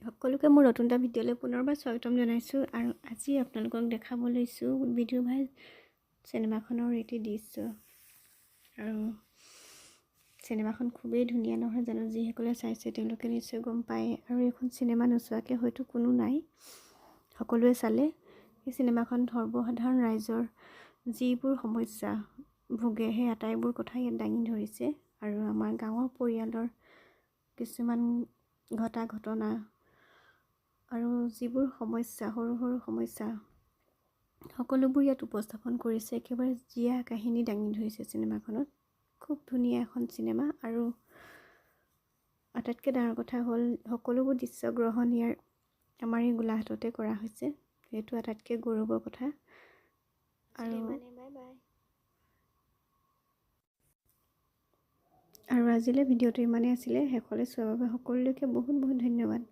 সকলোকে মোৰ নতুন এটা ভিডিঅ'লৈ পুনৰবাৰ স্বাগতম জনাইছোঁ আৰু আজি আপোনালোকক দেখাব লৈছোঁ ভিডিঅ' ভাই চিনেমাখনৰ এটি দৃশ্য আৰু চিনেমাখন খুবেই ধুনীয়া নহয় জানো যিসকলে চাইছে তেওঁলোকে নিশ্চয় গম পায় আৰু এইখন চিনেমা নোচোৱাকৈ হয়তো কোনো নাই সকলোৱে চালে এই চিনেমাখন সৰ্বসাধাৰণ ৰাইজৰ যিবোৰ সমস্যা ভোগে সেই আটাইবোৰ কথা ইয়াত দাঙি ধৰিছে আৰু আমাৰ গাঁৱৰ পৰিয়ালৰ কিছুমান ঘটনা আৰু যিবোৰ সমস্যা সৰু সৰু সমস্যা সকলোবোৰ ইয়াত উপস্থাপন কৰিছে একেবাৰে জীয়া কাহিনী দাঙি ধৰিছে চিনেমাখনত খুব ধুনীয়া এখন চিনেমা আৰু আটাইতকৈ ডাঙৰ কথা হ'ল সকলোবোৰ দৃশ্যগ্ৰহণ ইয়াৰ আমাৰ এই গোলাঘাটতে কৰা হৈছে সেইটো আটাইতকৈ গৌৰৱৰ কথা আৰু আজিলৈ ভিডিঅ'টো ইমানেই আছিলে শেষলৈ চোৱাৰ বাবে সকলোকে বহুত বহুত ধন্যবাদ।